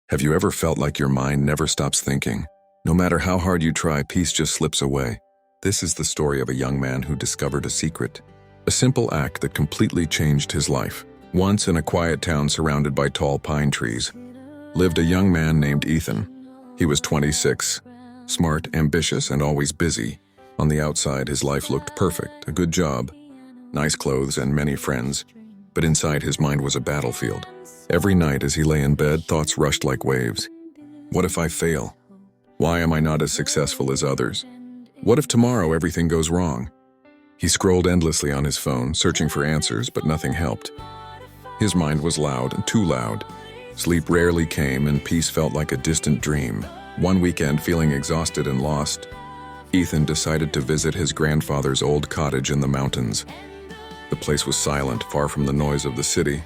Have you ever felt like your mind never stops thinking? No matter how hard you try, peace just slips away. This is the story of a young man who discovered a secret. A simple act that completely changed his life. Once in a quiet town surrounded by tall pine trees, lived a young man named Ethan. He was 26, smart, ambitious, and always busy. On the outside, his life looked perfect, a good job, nice clothes, and many friends. But inside, his mind was a battlefield. Every night as he lay in bed, thoughts rushed like waves. What if I fail? Why am I not as successful as others? What if tomorrow everything goes wrong? He scrolled endlessly on his phone, searching for answers, but nothing helped. His mind was loud, too loud. Sleep rarely came, and peace felt like a distant dream. One weekend, feeling exhausted and lost, Ethan decided to visit his grandfather's old cottage in the mountains. The place was silent, far from the noise of the city.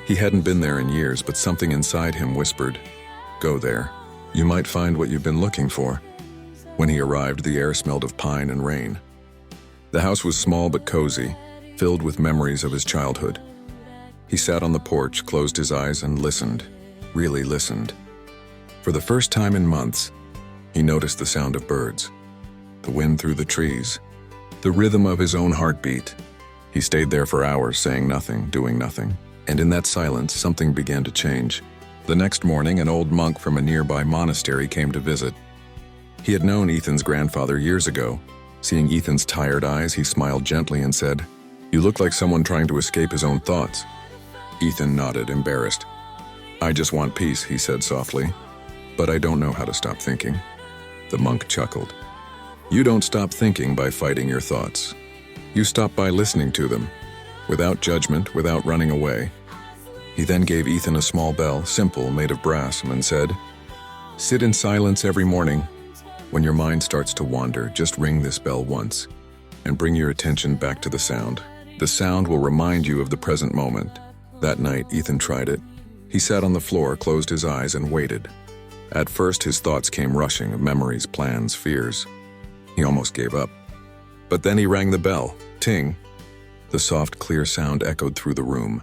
He hadn't been there in years, but something inside him whispered, "Go there. You might find what you've been looking for." When he arrived, the air smelled of pine and rain. The house was small but cozy, filled with memories of his childhood. He sat on the porch, closed his eyes, and listened, really listened. For the first time in months, he noticed the sound of birds, the wind through the trees, the rhythm of his own heartbeat. He stayed there for hours, saying nothing, doing nothing. And in that silence, something began to change. The next morning, an old monk from a nearby monastery came to visit. He had known Ethan's grandfather years ago. Seeing Ethan's tired eyes, he smiled gently and said, "You look like someone trying to escape his own thoughts." Ethan nodded, embarrassed. "I just want peace," he said softly. "But I don't know how to stop thinking." The monk chuckled. "You don't stop thinking by fighting your thoughts. You stop by listening to them, without judgment, without running away." He then gave Ethan a small bell, simple, made of brass, and said, "Sit in silence every morning. When your mind starts to wander, just ring this bell once, and bring your attention back to the sound. The sound will remind you of the present moment." That night, Ethan tried it. He sat on the floor, closed his eyes, and waited. At first, his thoughts came rushing, of memories, plans, fears. He almost gave up. But then he rang the bell. Ting! The soft, clear sound echoed through the room.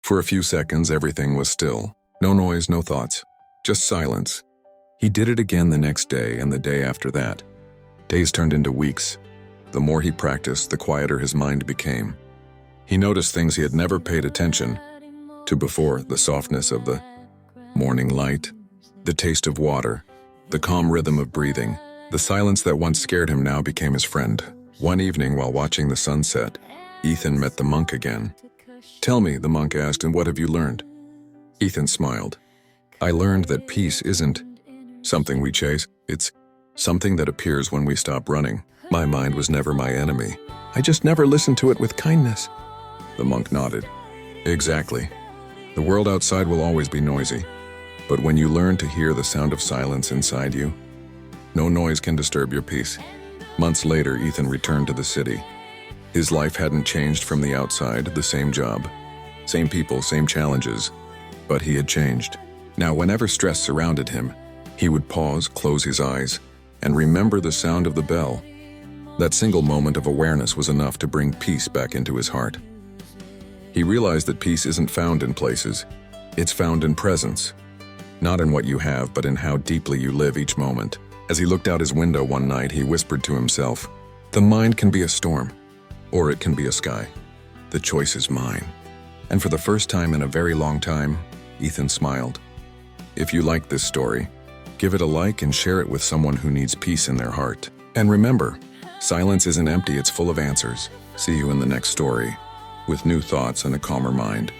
For a few seconds, everything was still. No noise, no thoughts, just silence. He did it again the next day and the day after that. Days turned into weeks. The more he practiced, the quieter his mind became. He noticed things he had never paid attention to before: the softness of the morning light, the taste of water, the calm rhythm of breathing. The silence that once scared him now became his friend. One evening, while watching the sunset, Ethan met the monk again. "Tell me," the monk asked, "and what have you learned?" Ethan smiled. "I learned that peace isn't something we chase. It's something that appears when we stop running. My mind was never my enemy. I just never listened to it with kindness." The monk nodded. "Exactly. The world outside will always be noisy. But when you learn to hear the sound of silence inside you, no noise can disturb your peace." Months later, Ethan returned to the city. His life hadn't changed from the outside, the same job, same people, same challenges, but he had changed. Now, whenever stress surrounded him, he would pause, close his eyes, and remember the sound of the bell. That single moment of awareness was enough to bring peace back into his heart. He realized that peace isn't found in places, it's found in presence. Not in what you have, but in how deeply you live each moment. As he looked out his window one night, he whispered to himself, "The mind can be a storm, or it can be a sky. The choice is mine." And for the first time in a very long time, Ethan smiled. If you like this story, give it a like and share it with someone who needs peace in their heart. And remember, silence isn't empty, it's full of answers. See you in the next story, with new thoughts and a calmer mind.